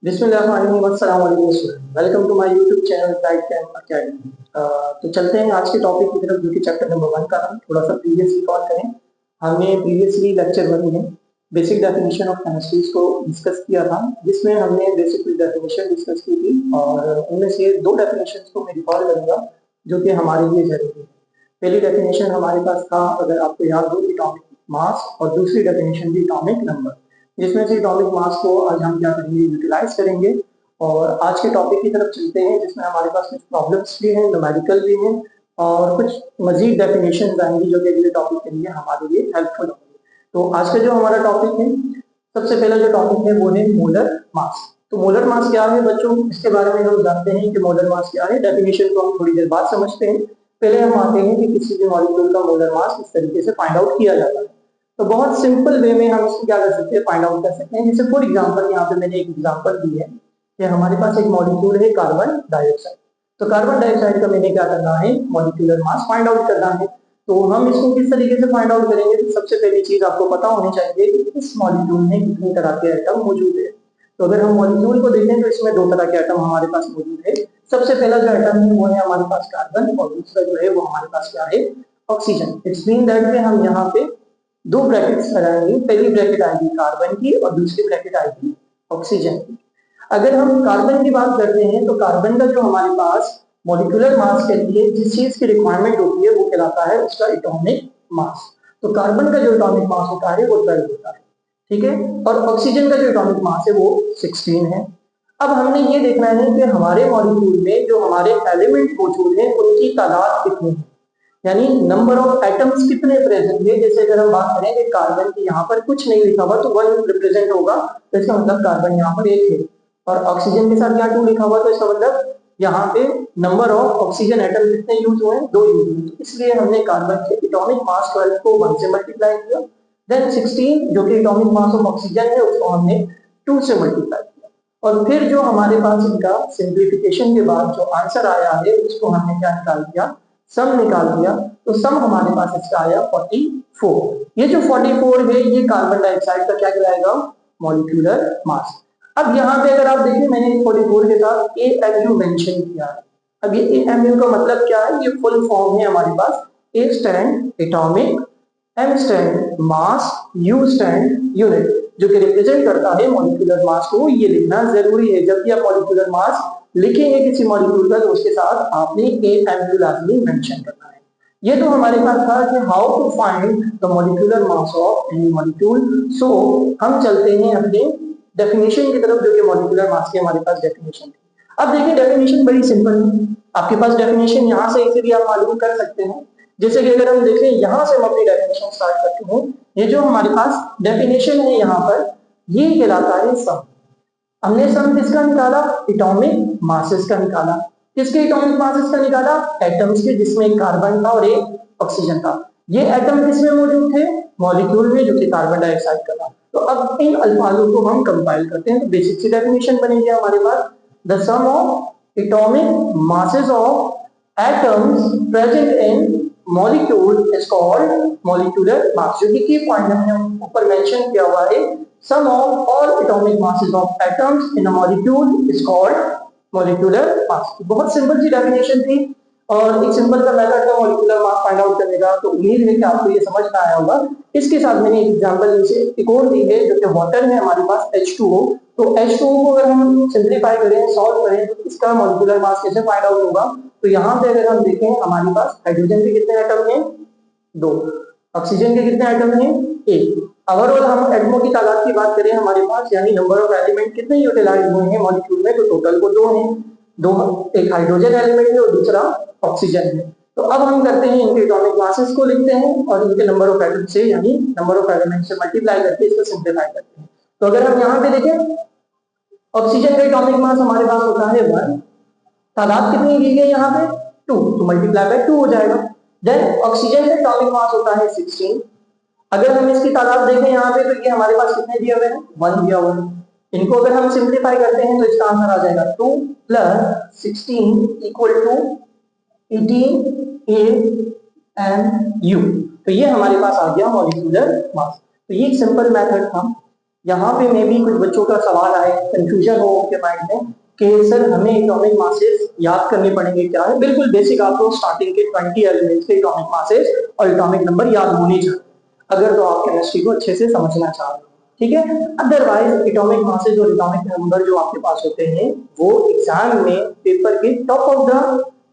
Welcome to my YouTube channel guide camp academy. तो चलते हैं आज के टॉपिक की तरफ, जो कि चैप्टर नंबर 1 का है। थोड़ा सा प्रीवियस रिकॉल करें। हमने प्रीवियसली लेक्चर 1 में बेसिक डेफिनेशन ऑफ केमिस्ट्रीज को डिस्कस किया था, जिसमें हमने बेसिक डेफिनेशन डिस्कस की थी, और उनमें से दो डेफिनेशंस को मैं रिकॉल करूंगा जो कि हमारे लिए जरूरी है। पहली डेफिनेशन हमारे पास था, अगर आपको याद हो, एटॉमिक मास, और दूसरी डेफिनेशन थी एटॉमिक नंबर। जिसमें से एटॉमिक मास को आज हम क्या करेंगे, यूटिलाइज करेंगे। और आज के टॉपिक की तरफ चलते हैं, जिसमें हमारे पास कुछ प्रॉब्लम्स भी हैं, न्यूमेरिकल भी हैं, और कुछ मजीद डेफिनेशन आएंगी जो कि अगले टॉपिक के लिए हमारे लिए हेल्पफुल होंगे। तो आज का जो हमारा टॉपिक है, सबसे पहला जो टॉपिक है वो है मोलर मास। तो मोलर मास क्या है बच्चों, इसके बारे में हम जानते हैं कि मोलर मास क्या है। डेफिनेशन को हम थोड़ी देर बाद समझते हैं। पहले हम आते हैं कि किसी भी मॉलिक्यूल का मोलर मास किस तरीके से फाइंड आउट किया जाता है। तो बहुत सिंपल वे में हम इसको क्या कर सकते हैं, फाइंड आउट कर सकते हैं। जैसे फॉर एग्जांपल, यहाँ पे मैंने एक एग्जांपल दी है कि हमारे पास एक मॉलिक्यूल है कार्बन डाइऑक्साइड। तो कार्बन डाइऑक्साइड का मैंने क्या करना है, मॉलिक्यूलर मास फाइंड आउट करना है। तो हम इसको किस तरीके से फाइंड आउट करेंगे, तो सबसे पहली चीज आपको पता होनी चाहिए कि इस मॉलिक्यूल में कितनी तरह के एटम मौजूद है। तो अगर हम मॉलिक्यूल को देखें तो इसमें दो तरह के एटम हमारे पास मौजूद है। सबसे पहला जो एटम है वो है हमारे पास कार्बन, और दूसरा जो है वो हमारे पास क्या है, ऑक्सीजन। इट्स मीन दैट में हम यहाँ पे दो ब्रैकेट्स लगाएंगे। पहली ब्रैकेट आएगी कार्बन की और दूसरी ब्रैकेट आएगी ऑक्सीजन की। अगर हम कार्बन की बात करते हैं तो कार्बन का जो हमारे पास मॉलिक्यूलर मास के लिए जिस चीज की रिक्वायरमेंट होती है वो कहलाता है उसका एटॉमिक मास। तो कार्बन का जो एटॉमिक मास होता है वो 12 होता है, ठीक है। और ऑक्सीजन का जो एटॉमिक मास है वो 16 है। अब हमने ये देखना है कि हमारे मॉलिक्यूल में जो हमारे एलिमेंट मौजूद हैं उनकी तादाद कितनी है, यानी नंबर ऑफ एटम्स कितने प्रेजेंट है। जैसे अगर हम बात करें कि कार्बन की यहाँ पर कुछ नहीं लिखा हुआ तो 1 रिप्रेजेंट होगा, तो इसका मतलब कार्बन यहाँ पर 1 है। और ऑक्सीजन के साथ यहाँ 2 लिखा हुआ तो इसका मतलब यहाँ पे नंबर ऑफ ऑक्सीजन एटम कितने यूज हुए हैं, 2 यूज हुए। तो इसलिए हमने कार्बन के एटॉमिक मास 12 को 1 से मल्टीप्लाई किया। देन 16 जो कि एटॉमिक मास ऑफ ऑक्सीजन है उसको हमने 2 से मल्टीप्लाई किया। और फिर जो हमारे पास इनका सिंप्लीफिकेशन के बाद जो आंसर आया है उसको हमने क्या निकाल दिया, सम निकाल दिया। तो सम हमारे पास इसका आया 44। ये जो 44 है ये कार्बन डाइऑक्साइड का क्या कहलाएगा, मॉलिक्यूलर मास। अब यहाँ पे अगर आप देखिए मैंने 44 के साथ AMU मेंशन किया है। अब ये AMU का मतलब क्या है, ये फुल फॉर्म है हमारे पास। A stand atomic, M stand mass, U stand unit, जो कि रिप्रेजेंट करता है मॉलिक्यूलर मास को। ये लिखना जरूरी है, जब भी आप मॉलिक्यूलर मास लिखेंगे किसी मॉलिक्यूल का तो उसके साथ आपने AMU लाजमी मेंशन करना है। ये तो हमारे पास था कि how to find the molecular mass of any molecule. So हम चलते हैं अपने डेफिनेशन की तरफ, जो कि मॉलिक्यूलर मास की हमारे पास डेफिनेशन थी। अब देखिए डेफिनेशन बड़ी सिंपल है, आपके पास डेफिनेशन यहाँ से इजीली आप मालूम कर सकते हैं। जैसे कि अगर हम देखें यहाँ से हम अपनी डेफिनेशन स्टार्ट करते हैं। ये जो हमारे पास डेफिनेशन है यहाँ पर, ये कहलाता है सम। हमने सम किसका निकाला, एटॉमिक मासेस का निकाला। किसके एटॉमिक मासेस का निकाला, एटम्स के, जिसमें एक कार्बन था और एक ऑक्सीजन था। ये एटम किसमें मौजूद थे, मॉलिक्यूल में, जो कि कार्बन डाइऑक्साइड का था। तो अब इन अल्फाजों को हम कंपाइल करते हैं तो बेसिक सी डेफिनेशन बनेगी हमारे पास, the sum of atomic masses of atoms present in molecule is called molecular mass. जो कि की पॉइंट हमने ऊपर मेंशन किया हुआ है, sum of all atomic masses of atoms in a molecule is called molecular mass। बहुत सिंपल सी definition थी और एक सिंपल सा मेथड था मॉलिक्यूलर मास फाइंड आउट करने का। तो उम्मीद है कि आपको ये समझ में आया होगा। इसके साथ मैंने एक एग्जांपल नीचे एक और दी है, जो कि वाटर है हमारे पास H2O। तो H2O को अगर हम सिंप्लीफाई करें, सॉल्व करें, तो इसका मॉलिक्यूलर मास कैसे फाइंड आउट होगा। तो यहाँ पे अगर हम देखें हमारे पास हाइड्रोजन के कितने एटम हैं, 2। ऑक्सीजन के कितने एटम हैं, 1। ओवरऑल हम एटमों की तादाद की बात करें हमारे पास, यानी नंबर ऑफ एलिमेंट कितने यूटिलाइज हुए हैं मॉलिक्यूल में, तो टोटल को 2 हैं। दो, एक हाइड्रोजन एलिमेंट है और दूसरा ऑक्सीजन है। तो अब हम करते हैं इनके एटॉमिक मासेस को लिखते हैं और इनके नंबर ऑफ एटम से, यानी नंबर ऑफ एलिमेंट से मल्टीप्लाई करके इसको सिंप्लीफाई करते हैं। तो अगर हम यहाँ पे देखें, ऑक्सीजन का एटॉमिक मास हमारे पास होता है 1। तादाद कितनी दी गई यहाँ पे, 2, तो मल्टीप्लाई बाय 2 हो जाएगा। देन ऑक्सीजन का एटॉमिक मास होता है 16। अगर हम इसकी तादाद देखें यहाँ पे तो ये हमारे पास कितने दिए हुए हैं, 1 दिया हुआ है। इनको अगर हम सिंप्लीफाई करते हैं तो इसका आंसर आ जाएगा 2 + 16 = 18 AMU। तो ये हमारे पास आ गया मॉलिक्यूलर मास। तो ये एक सिंपल मेथड था। यहाँ पे मे भी कुछ बच्चों का सवाल आए, कंफ्यूजन हो उनके माइंड में कि सर हमें एटॉमिक मासेस याद करने पड़ेंगे क्या है। बिल्कुल बेसिक आपको स्टार्टिंग के 20 एलिमेंट्स के एटॉमिक मासेस और एटॉमिक नंबर याद होने चाहिए, अगर तो आप केमिस्ट्री को अच्छे से समझना चाह रहे हो, ठीक है। अदरवाइज एटॉमिक मासेस और एटॉमिक नंबर जो आपके पास होते हैं वो एग्जाम में पेपर के टॉप ऑफ द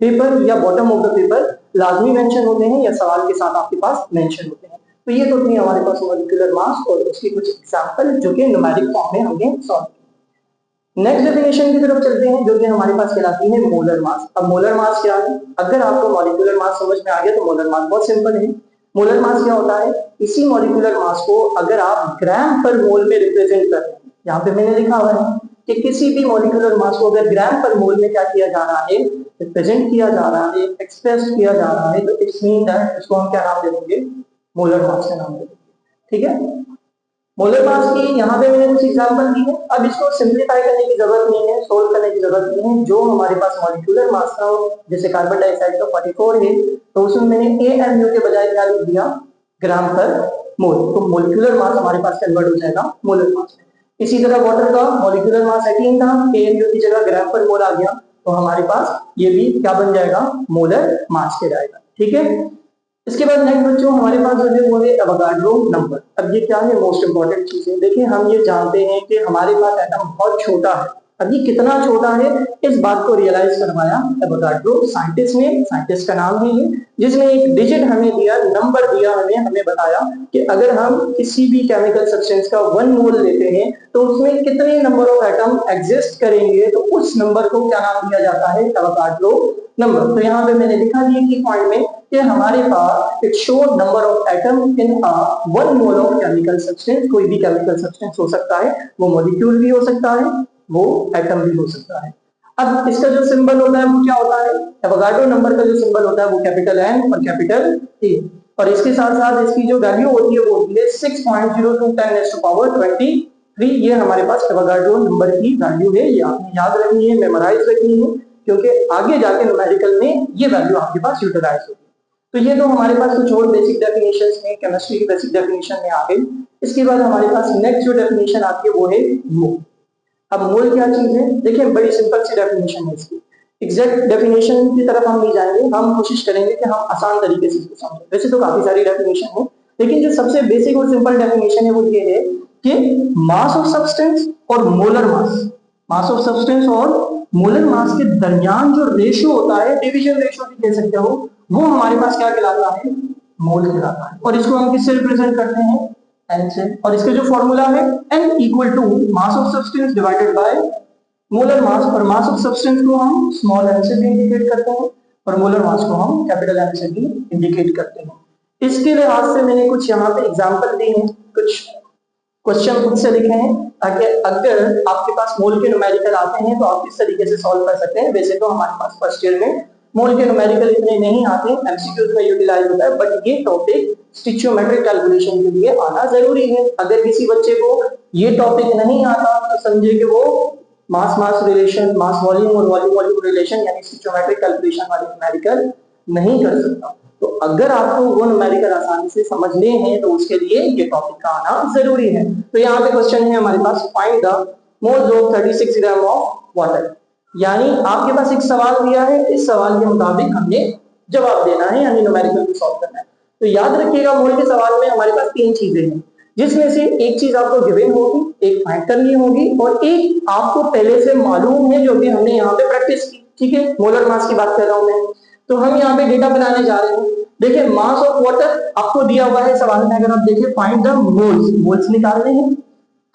पेपर या बॉटम ऑफ द पेपर लाजमी मेंशन होते हैं या सवाल के साथ आपके पास मेंशन होते हैं। तो ये तो थी हमारे पास मॉलिक्यूलर मास और उसकी कुछ एग्जांपल जो कि न्यूमेरिक फॉर्म में हमने सॉल्व किया। नेक्स्ट डेफिनेशन की तरफ चलते हैं जो कि हमारे पास कहलाती है मोलर मास। अब मोलर मास क्या है? अगर आपको मॉलिक्यूलर मास समझ में आ गया तो मोलर मास बहुत सिंपल है। मोलर मास क्या होता है? इसी मॉलिक्यूलर मास को अगर आप ग्राम पर मोल में रिप्रेजेंट कर रहे हैं, यहाँ पे मैंने लिखा हुआ है कि किसी भी मॉलिक्यूलर मास को अगर ग्राम पर मोल में क्या किया जा रहा है, रिप्रेजेंट किया जा रहा है, एक्सप्रेस किया जा रहा है, तो इट्स मीन दैट इसको हम क्या नाम दे देंगे? मोलर मास का नाम दे देंगे, ठीक है। मोलर मास की यहाँ पे मैंने कुछ एग्जांपल दी है। अब इसको सिंपलीफाई करने की जरूरत नहीं है, सोल्व करने की जरूरत नहीं है। जो हमारे पास मॉलिक्यूलर मास था, जैसे कार्बन डाइऑक्साइड का 44 है, तो उसमें मैंने AMU के बजाय क्या लिख दिया? ग्राम पर मोल। तो मॉलिक्यूलर मास हमारे पास कन्वर्ट हो जाएगा मोलर मास में। इसी तरह वाटर का मॉलिक्यूलर मास 18 था, AMU की जगह ग्राम पर मोल आ गया, तो हमारे पास ये भी क्या बन जाएगा? मोलर मास के जाएगा, ठीक है। इसके बाद नेक्स्ट बच्चों हमारे पास जो है वो है एवोगाड्रो नंबर। अब ये क्या है? मोस्ट इंपॉर्टेंट चीज है। देखिए हम ये जानते हैं कि हमारे पास एटम बहुत छोटा है। अब ये कितना छोटा है इस बात को रियलाइज करवाया एवोगाड्रो साइंटिस्ट ने, साइंटिस्ट का नाम है ये, जिसने एक डिजिट हमें दिया, नंबर दिया हमें बताया कि अगर हम किसी भी केमिकल सब्सटेंस का 1 मोल लेते हैं तो उसमें कितने नंबर ऑफ एटम एग्जिस्ट करेंगे, तो उस नंबर को क्या नाम दिया जाता है? Avogadro number. तो यहाँ पे मैंने लिखा दिया की पॉइंट में कि हमारे पास it show number of atom in a 1 mole of chemical substance. कोई भी केमिकल सब्सटेंस हो सकता है, वो मॉलिक्यूल भी हो सकता है, वो एटम भी हो सकता है। अब इसका जो सिंबल होता है वो क्या होता है? एवोगाड्रो नंबर का जो सिंबल होता है वो कैपिटल एन और कैपिटल ए, और इसके साथ साथ इसकी जो वैल्यू होती है वो होती है 6.02 10⁻23। ये हमारे पास एवोगाड्रो नंबर की वैल्यू है। ये आपने याद रखनी है, मेमोराइज रखनी है, क्योंकि आगे जाके न्यूमेरिकल में ये वैल्यू आपके पास यूटिलाइज होगी। तो ये तो हमारे पास कुछ और बेसिक डेफिनेशंस में केमिस्ट्री की बेसिक डेफिनेशन में आ गई। इसके बाद हमारे पास नेक्स्ट जो डेफिनेशन आती है वो है मोल। अब मोल क्या चीज है? देखिए बड़ी सिंपल सी डेफिनेशन है इसकी। एग्जैक्ट डेफिनेशन की तरफ हम नहीं जाएंगे, हम कोशिश करेंगे कि हम आसान तरीके से इसको समझें। वैसे तो काफी सारी डेफिनेशन है, लेकिन जो सबसे बेसिक और सिंपल डेफिनेशन है वो ये है कि मास ऑफ सब्सटेंस और molar mass, mass of substance और मोलर मास के दरमियान जो रेशियो होता है, डिवीजन रेशियो भी कह सकते हो, वो हमारे पास क्या कहलाता है? मोल कहलाता है। और इसको हम किससे रिप्रेजेंट करते हैं? एन से। और इसका जो फॉर्मूला है n equal to mass of substance divided by molar mass. और मास ऑफ सब्सटेंस को हम स्मॉल एन से भी इंडिकेट करते हैं और मोलर मास को हम कैपिटल एन से भी इंडिकेट करते हैं। इसके लिहाज से मैंने कुछ यहाँ पे एग्जांपल दी हैं, कुछ क्वेश्चन खुद से लिखे हैं ताकि अगर आपके पास मोल के न्यूमेरिकल आते हैं तो आप किस तरीके से सॉल्व कर सकते हैं। वैसे तो हमारे पास फर्स्ट ईयर में मोल के न्यूमेरिकल इतने नहीं आते, एमसीक्यूज में यूटिलाइज होता है, बट ये टॉपिक स्टिचियोमेट्रिक कैलकुलेशन के लिए आना जरूरी है। अगर किसी बच्चे को ये टॉपिक नहीं आता तो समझे कि वो मास मास रिलेशन, मास वॉल्यूम और वॉल्यूम वॉल्यूम रिलेशन यानी स्टिचियोमेट्रिक कैलकुलेशन वाले न्यूमेरिकल नहीं कर सकता। तो अगर आपको वो न्यूमेरिकल आसानी से समझने हैं तो उसके लिए ये टॉपिक का आना जरूरी है। तो यहाँ पे क्वेश्चन है हमारे पास, find the moles of 36 gram of water. यानी आपके पास एक सवाल दिया है, इस सवाल के मुताबिक हमने जवाब देना है, यानी न्यूमेरिकल को सॉल्व करना है। तो याद रखिएगा मोल के सवाल में हमारे पास 3 चीजें हैं, जिसमें से एक चीज आपको गिवन होगी, एक फाइंड करनी होगी और एक आपको पहले से मालूम है जो कि हमने यहाँ पे प्रैक्टिस की। ठीक है, मोलर मास की बात कर रहा हूं मैं। तो हम यहाँ पे डेटा बनाने जा रहे हैं। देखिए मास ऑफ वाटर आपको दिया हुआ है सवाल में, अगर आप देखिए फाइंड द मोल्स, मोल्स निकालने हैं।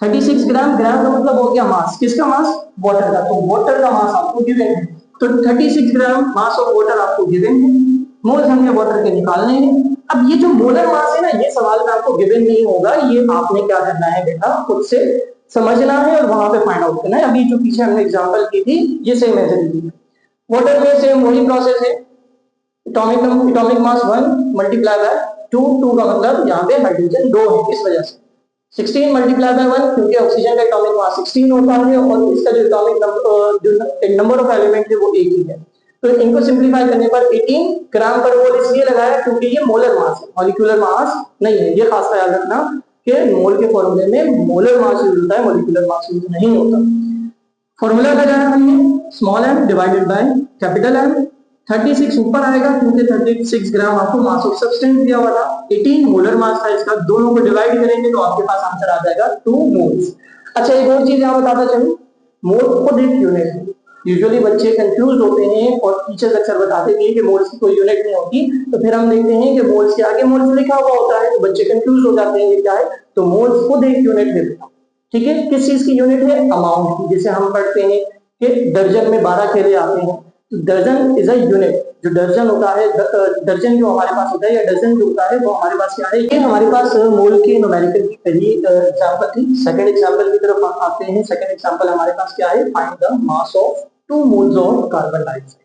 36 ग्राम, ग्राम का मतलब हो गया मास, किसका मास? वाटर का। तो वाटर का मास आपको गिवन है, तो 36 ग्राम मास ऑफ वाटर आपको गिवन है, मोल्स हमने वाटर के निकालने हैं। अब ये जो मोलर मास है ना, ये सवाल में आपको गिवन नहीं होगा, ये आपने क्या करना है बेटा, खुद से समझना है और वहां पे फाइंड आउट करना है। अभी जो पीछे हमने एग्जांपल की थी ये सेम है। वाटर में सेम वही प्रोसेस है, एटॉमिक मास 1 मल्टीप्लाई बाय 2, 2 का मतलब यहाँ पे हाइड्रोजन 2 है, इस वजह से 16 मल्टीप्लाई बाय 1, क्योंकि ऑक्सीजन का एटॉमिक मास 16 होता है और इसका जो एटॉमिक नंबर ऑफ एलिमेंट है वो एक ही है। तो इनको सिंपलीफाई करने पर 18 ग्राम पर मोल इसलिए लगाया क्योंकि ये मोलर मास है, मॉलिक्यूलर मास नहीं है, ये खास ख्याल रखना। कि मोल के फॉर्मूले में मोलर मास यूज होता है, मॉलिक्यूलर मास यूज नहीं होता। फॉर्मूला लगाया हमने small m divided by capital M। 36 ऊपर आएगा क्योंकि 36 ग्राम आपको मास ऑफ सब्सटेंस दिया हुआ था। 18 मोलर मास था इसका, दोनों को डिवाइड करेंगे तो आपके पास आंसर आ जाएगा 2 मोल्स। अच्छा एक और चीज यहाँ बताता चलूं, मोल खुद एक यूनिट है। यूजुअली बच्चे कंफ्यूज होते हैं और टीचर्स अक्सर बताते हैं कि मोल्स की कोई यूनिट नहीं होती, तो फिर हम देखते हैं कि मोल्स के आगे मोल्स लिखा हुआ होता है, तो बच्चे कंफ्यूज हो जाते हैं ये क्या है। तो मोल्स खुद एक यूनिट है, ठीक है। किस चीज की यूनिट है? अमाउंट की। जैसे हम पढ़ते हैं कि दर्जन में 12 केले आते हैं, तो दर्जन इज अ यूनिट। जो दर्जन होता है, दर्जन जो हमारे पास होता है या डजन जो होता है वो हमारे पास क्या है, ये हमारे पास मोल के न्यूमेरिकल की पहली एग्जांपल थी। सेकंड एग्जांपल की तरफ आते हैं। सेकंड एग्जांपल हमारे पास क्या है, find the mass of 2 moles of carbon dioxide.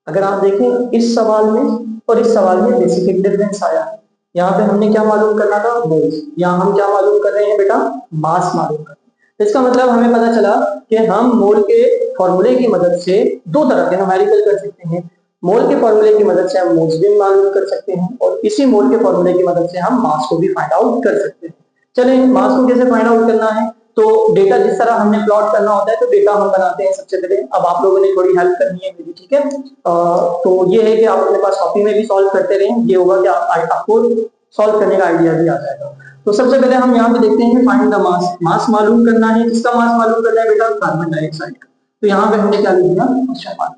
अगर आप देखें इस सवाल में और इस सवाल में बेसिक एक डिफरेंस आया है। यहाँ पे हमने क्या मालूम करना था, मोल्स। यहाँ हम क्या मालूम कर रहे हैं बेटा, मास मालूम कर रहे हैं। इसका मतलब हमें पता चला कि हम मोल के फॉर्मूले की मदद से दो तरह के न्यूमेरिकल कर सकते हैं। मोल के फॉर्मूले की मदद से हम मोल्स भी मालूम कर सकते हैं और इसी मोल के फॉर्मूले की मदद से हम मास को भी फाइंड आउट कर सकते हैं। चलिए मास को कैसे फाइंड आउट करना है, तो डेटा जिस तरह हमने प्लॉट करना होता है तो डेटा हम बनाते हैं सबसे पहले। अब आप लोगों ने थोड़ी हेल्प करनी है मेरी, ठीक है। तो ये है कि आप अपने पास कॉपी में भी सॉल्व करते रहें, ये होगा कि आपको सॉल्व करने का आइडिया भी आ जाएगा। तो सबसे पहले हम यहाँ पे देखते हैं फाइंड द मास। मास मालूम करना है, किसका मास मालूम करना है बेटा, कार्बन डाइऑक्साइड का। तो यहाँ पे हमने क्या लिख दिया,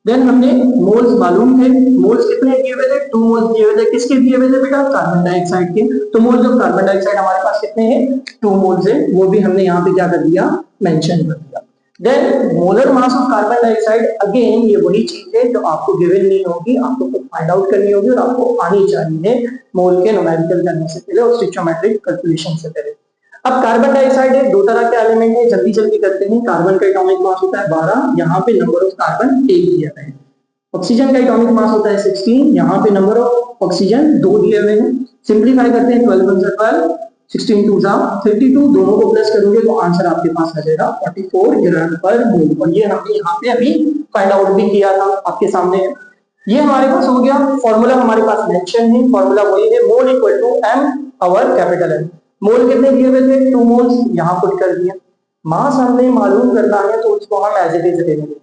देन हमने मोल्स मालूम थे। मोल्स कितने दिए हुए थे, 2 मोल्स दिए हुए थे। किसके दिए हुए थे बेटा, कार्बन डाइऑक्साइड के। तो मोल्स ऑफ कार्बन डाइऑक्साइड हमारे पास कितने हैं, 2 मोल्स है, वो भी हमने यहाँ पे क्या कर दिया, मेंशन कर दिया। Then molar mass of carbon dioxide, again ये वही चीज है जो आपको गिवन नहीं होगी, आपको खुद फाइंड आउट करनी होगी और आपको आनी चाहिए मोल के न्यूमेरिकल करने से पहले और स्टोइचोमेट्रिक कैलकुलेशन से पहले। अब कार्बन डाइऑक्साइड है, दो तरह के एलिमेंट है, जल्दी जल्दी करते हैं। कार्बन का एटॉमिक मास होता है 12, यहाँ पे नंबर ऑफ कार्बन 1 दिया हुआ है। ऑक्सीजन का एटॉमिक मास होता है 16, यहाँ पे नंबर ऑफ ऑक्सीजन 2 दिए हुए हैं। सिंपलीफाई करते हैं, 12 1 12, 16 2 32, दोनों को प्लस करोगे तो आंसर आपके पास आ जाएगा 44 ग्राम पर मोल। और ये हमने यहाँ पे अभी फाइंड आउट भी किया था आपके सामने। ये हमारे पास हो गया, फॉर्मूला हमारे पास मेंशन है। फॉर्मूला वही है, mole equal to m power capital M। Mole कितने दिए हुए थे, 2 मोल्स, यहाँ पुट कर दिया। मास हमने मालूम करना है तो उसको हम एज इट इज ले लेंगे।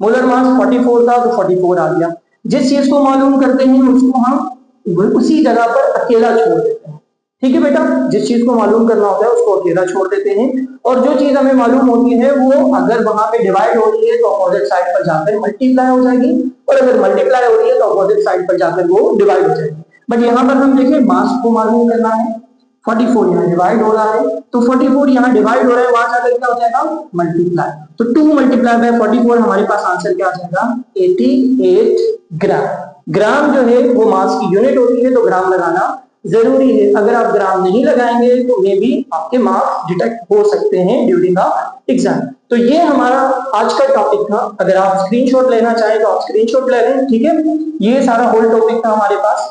मोलर मास 44 था तो 44 आ गया। जिस चीज को मालूम करते हैं उसको हम उसी जगह पर अकेला छोड़ देते हैं, ठीक है बेटा। जिस चीज को मालूम करना होता है उसको अकेला छोड़ देते हैं, और जो चीज हमें मालूम होती है वो अगर वहां पे डिवाइड हो रही है तो अपोजिट साइड पर जाकर मल्टीप्लाई हो जाएगी, और अगर मल्टीप्लाई हो रही है तो अपोजिट साइड पर जाकर वो डिवाइड हो जाएगी। बट यहाँ पर हम देखें मास को मालूम करना है, 44 यहाँ डिवाइड हो रहा है, तो 44 यहाँ डिवाइड हो रहा है, वहां जाकर क्या हो जाएगा, मल्टीप्लाई। तो 2 मल्टीप्लाई बाय 44, हमारे पास आंसर क्या आ जाएगा, 88 ग्राम। ग्राम जो है वो मास की यूनिट होती है, तो ग्राम लगाना जरूरी है। अगर आप ग्राम नहीं लगाएंगे तो मे भी आपके मार्क्स डिटेक्ट हो सकते हैं ड्यूरिंग द एग्जाम। तो ये हमारा आज का टॉपिक था। अगर आप स्क्रीनशॉट लेना चाहें तो आप स्क्रीनशॉट ले लें, ठीक है। ये सारा होल टॉपिक था हमारे पास।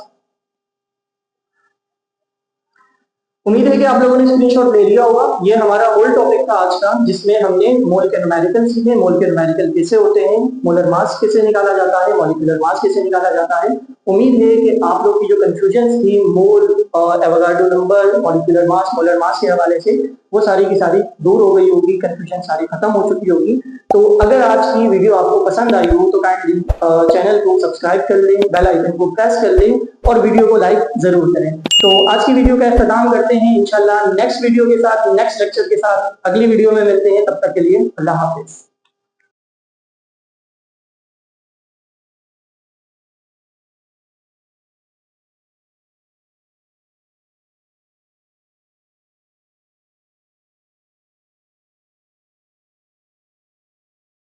उम्मीद है कि आप लोगों ने स्क्रीनशॉट ले लिया होगा। ये हमारा होल टॉपिक था आज का, जिसमें हमने मोल के न्यूमेरिकल सीखे। मोल के न्यूमेरिकल कैसे होते हैं, मोलर मास कैसे निकाला जाता है, मॉलिक्यूलर मास कैसे निकाला जाता है। उम्मीद है कि आप लोग की जो कंफ्यूजन थी mole, Avogadro number, molecular mass, molar mass के हवाले से, वो सारी की सारी दूर हो गई होगी, कंफ्यूजन सारी खत्म हो चुकी होगी। तो अगर आज की वीडियो आपको पसंद आई हो तो काइंडली चैनल को सब्सक्राइब कर लें, बेल आइकन को प्रेस कर लें और वीडियो को लाइक जरूर करें। तो आज की वीडियो का इख्तिताम करते हैं इंशाल्लाह नेक्स्ट वीडियो के साथ, नेक्स्ट लेक्चर के साथ। अगली वीडियो में मिलते हैं, तब तक के लिए अल्लाह हाफिज।